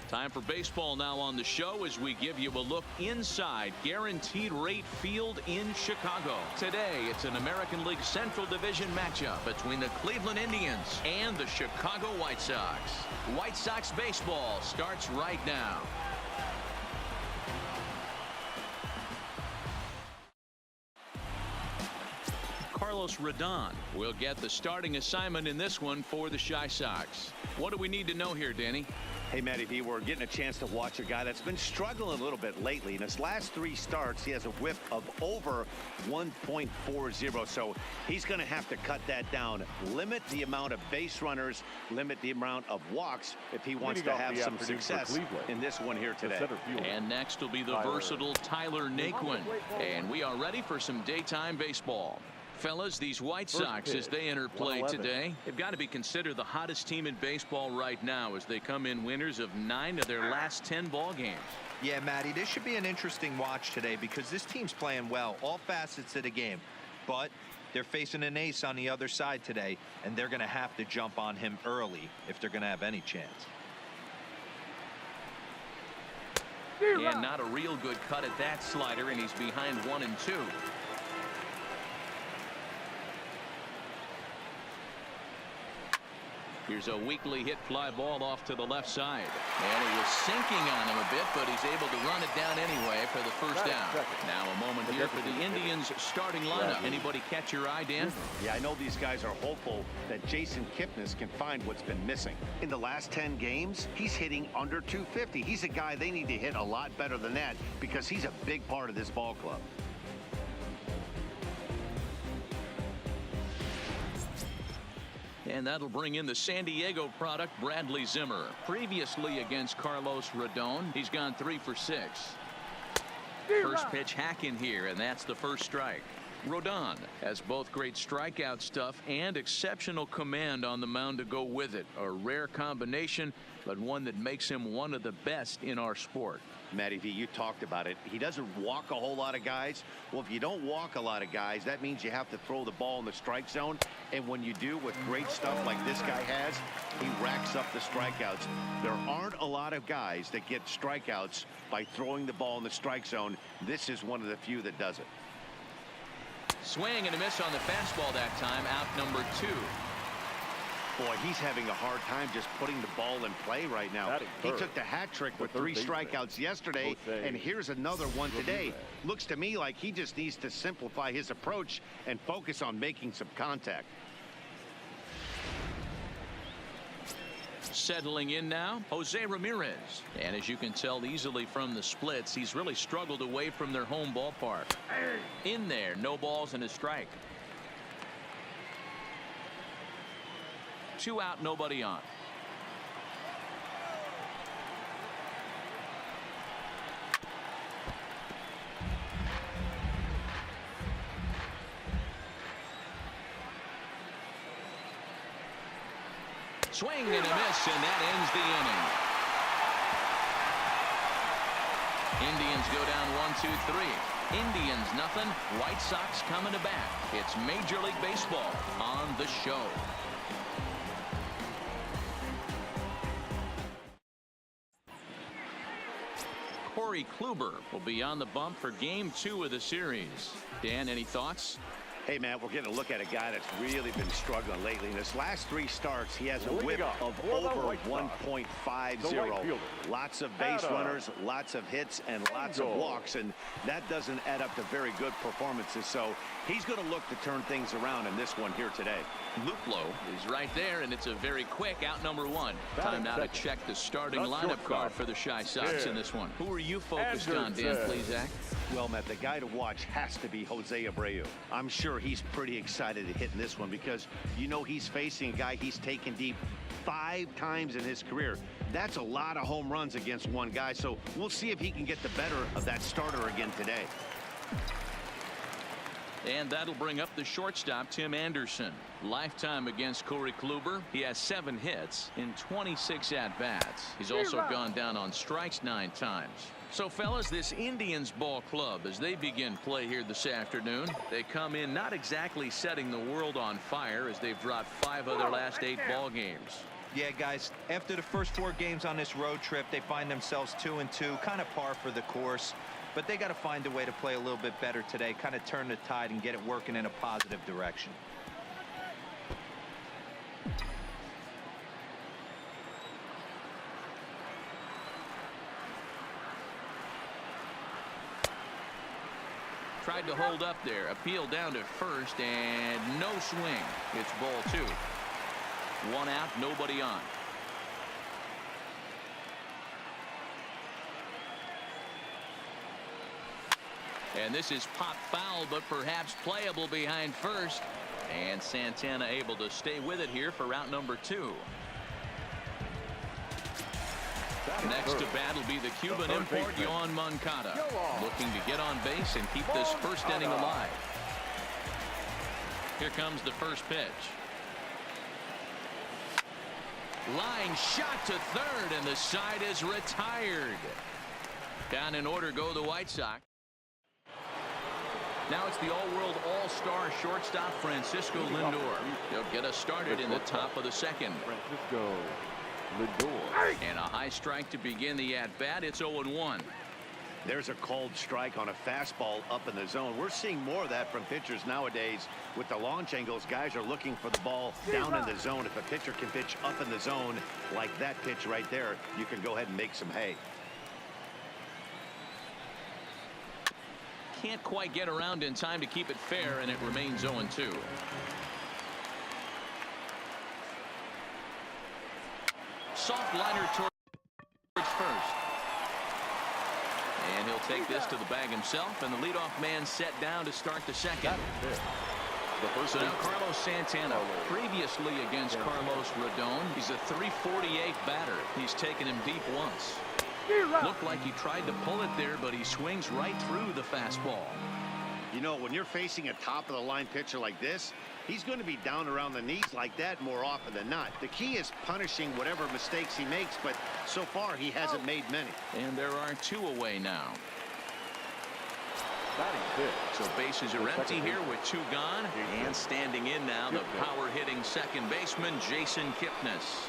Time for baseball now on the show as we give you a look inside Guaranteed Rate Field in Chicago. Today, it's an American League Central Division matchup between the Cleveland Indians and the Chicago White Sox. White Sox baseball starts right now. Carlos Rodon will get the starting assignment in this one for the Chi Sox. What do we need to know here, Danny? Hey, Matty V, we're getting a chance to watch a guy that's been struggling a little bit lately. In his last 3 starts, he has a whip of over 1.40, so he's going to have to cut that down. Limit the amount of base runners, limit the amount of walks if he wants to have some success in this one here today. And next will be the versatile Tyler Naquin. And we are ready for some daytime baseball. Fellas, these White Sox, as they enter play today, they've got to be considered the hottest team in baseball right now as they come in winners of 9 of their last 10 ball games. Yeah, Matty, this should be an interesting watch today because this team's playing well, all facets of the game. But they're facing an ace on the other side today, and they're going to have to jump on him early if they're going to have any chance. And not a real good cut at that slider, and he's behind 1-2. Here's a weakly hit fly ball off to the left side. And it was sinking on him a bit, but he's able to run it down anyway for the first down. Now a moment here for the Indians starting lineup. Anybody catch your eye, Dan? Yeah, I know these guys are hopeful that Jason Kipnis can find what's been missing. In the last 10 games, he's hitting under 250. He's a guy they need to hit a lot better than that because he's a big part of this ball club. And that'll bring in the San Diego product, Bradley Zimmer. Previously against Carlos Rodon, he's gone 3 for 6. First pitch hack in here, and that's the first strike. Rodon has both great strikeout stuff and exceptional command on the mound to go with it. A rare combination, but one that makes him one of the best in our sport. Matty V, you talked about it. He doesn't walk a whole lot of guys. Well, if you don't walk a lot of guys, that means you have to throw the ball in the strike zone. And when you do with great stuff like this guy has, he racks up the strikeouts. There aren't a lot of guys that get strikeouts by throwing the ball in the strike zone. This is one of the few that does it. Swing and a miss on the fastball that time. Out number 2. Boy, he's having a hard time just putting the ball in play right now. He took the hat trick with 3 strikeouts yesterday, and here's another one today. Looks to me like he just needs to simplify his approach and focus on making some contact. Settling in now, Jose Ramirez. And as you can tell easily from the splits, he's really struggled away from their home ballpark. In there, no balls and a strike. 2 out, nobody on. Swing and a miss, and that ends the inning. Indians go down 1-2-3. Indians nothing. White Sox coming to bat. It's Major League Baseball on the show. Corey Kluber will be on the bump for game 2 of the series. Dan, any thoughts? Hey, Matt, we're getting a look at a guy that's really been struggling lately. In his last 3 starts, he has a whip of over 1.50. Lots of base runners, lots of hits, and lots of walks, and that doesn't add up to very good performances. So he's going to look to turn things around in this one here today. Luplow is right there, and it's a very quick out number 1. Time now to check the starting lineup card for the Chi Sox in this one. Who are you focused on, Dan, please, Zach? Well, Matt, the guy to watch has to be Jose Abreu. I'm sure he's pretty excited to hit in this one because you know he's facing a guy he's taken deep 5 times in his career. That's a lot of home runs against one guy, so we'll see if he can get the better of that starter again today. And that'll bring up the shortstop, Tim Anderson. Lifetime against Corey Kluber. He has 7 hits in 26 at-bats. He's also gone down on strikes 9 times. So, fellas, this Indians ball club, as they begin play here this afternoon, they come in not exactly setting the world on fire as they've dropped 5 of their last 8 ball games. Yeah, guys, after the first 4 games on this road trip, they find themselves 2-2, kind of par for the course. But they got to find a way to play a little bit better today, kind of turn the tide and get it working in a positive direction. Tried to hold up there. Appeal down to first, and no swing. It's ball 2. 1 out, nobody on. And this is pop foul, but perhaps playable behind first. And Santana able to stay with it here for out number 2. Next to bat will be the Cuban import, Yohan Moncada, looking to get on base and keep this first inning alive. Here comes the first pitch. Line shot to third, and the side is retired. Down in order go the White Sox. Now it's the all-world all-star shortstop Francisco Lindor. He'll get us started in the top of the second. Francisco Lindor. And a high strike to begin the at-bat. It's 0-1. There's a cold strike on a fastball up in the zone. We're seeing more of that from pitchers nowadays. With the launch angles, guys are looking for the ball down in the zone. If a pitcher can pitch up in the zone like that pitch right there, you can go ahead and make some hay. Can't quite get around in time to keep it fair, and it remains 0-2. Soft liner towards first. And he'll take this to the bag himself, and the leadoff man set down to start the second. So now Carlos Santana, previously against Carlos Rodon, he's a .348 batter. He's taken him deep once. Looked like he tried to pull it there, but he swings right through the fastball. You know, when you're facing a top-of-the-line pitcher like this, he's going to be down around the knees like that more often than not. The key is punishing whatever mistakes he makes, but so far he hasn't made many. And there are 2 away now. So bases are empty here with 2 gone. And standing in now, the power-hitting second baseman, Jason Kipnis.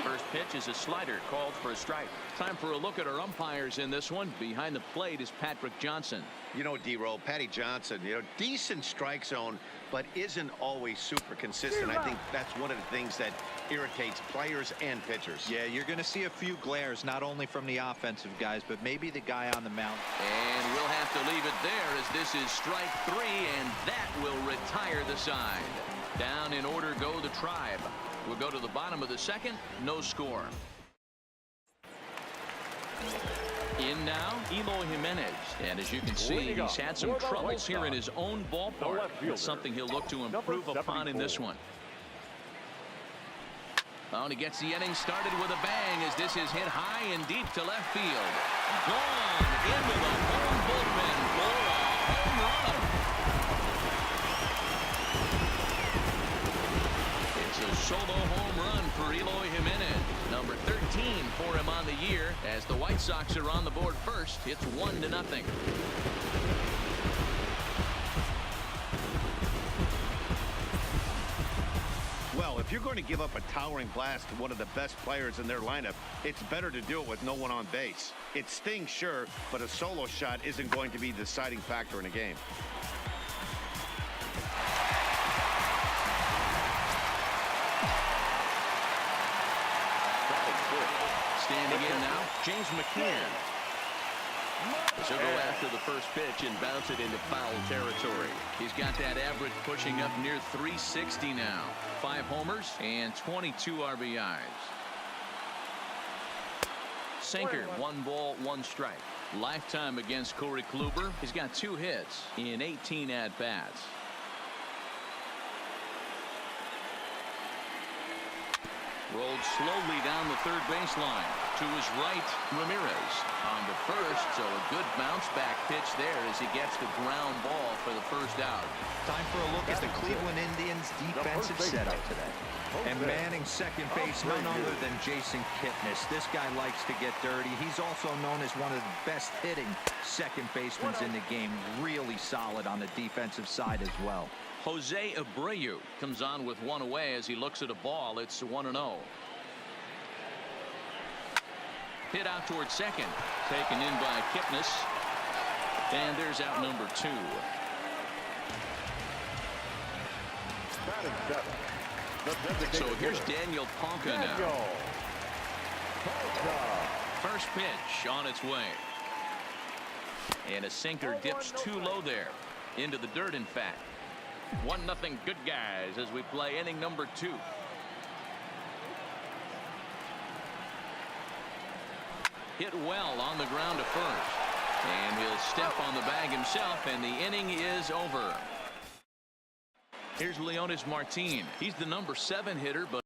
First pitch is a slider called for a strike. Time for a look at our umpires in this one. Behind the plate is Patrick Johnson. You know, D-Roll, Patty Johnson, decent strike zone, but isn't always super consistent. I think that's one of the things that irritates players and pitchers. Yeah, you're going to see a few glares, not only from the offensive guys, but maybe the guy on the mound. And we'll have to leave it there, as this is strike 3, and that will retire the side. Down in order go the Tribe. We'll go to the bottom of the second. No score. In now, Eloy Jimenez. And as you can see, he's had some troubles here in his own ballpark. It's something he'll look to improve upon in this one. Oh, and he gets the inning started with a bang, as this is hit high and deep to left field. Gone into the home bullpen for a home run. A solo home run for Eloy Jimenez, number 13 for him on the year, as the White Sox are on the board first. It's 1-0. Well, if you're going to give up a towering blast to one of the best players in their lineup, it's better to do it with no one on base. It stings, sure, but a solo shot isn't going to be the deciding factor in a game. Standing in now, James McCann. He'll go after the first pitch and bounce it into foul territory. He's got that average pushing up near 360 now. 5 homers and 22 RBIs. Sinker, 1 ball, 1 strike. Lifetime against Corey Kluber. He's got 2 hits in 18 at-bats. Rolled slowly down the third baseline. To his right, Ramirez on to first, so a good bounce back pitch there as he gets the ground ball for the first out. Time for a look at the Cleveland Indians defensive setup today. And manning second base, none other than Jason Kipnis. This guy likes to get dirty. He's also known as one of the best hitting second basemen in the game. Really solid on the defensive side as well. Jose Abreu comes on with one away as he looks at a ball. It's 1-0. Hit out towards second. Taken in by Kipnis. And there's out number 2. So here's Daniel Ponca now. First pitch on its way. And a sinker dips too low there. Into the dirt, in fact. 1-0 good guys as we play inning number 2. Hit well on the ground to first. And he'll step on the bag himself, and the inning is over. Here's Leonis Martin. He's the number 7 hitter, but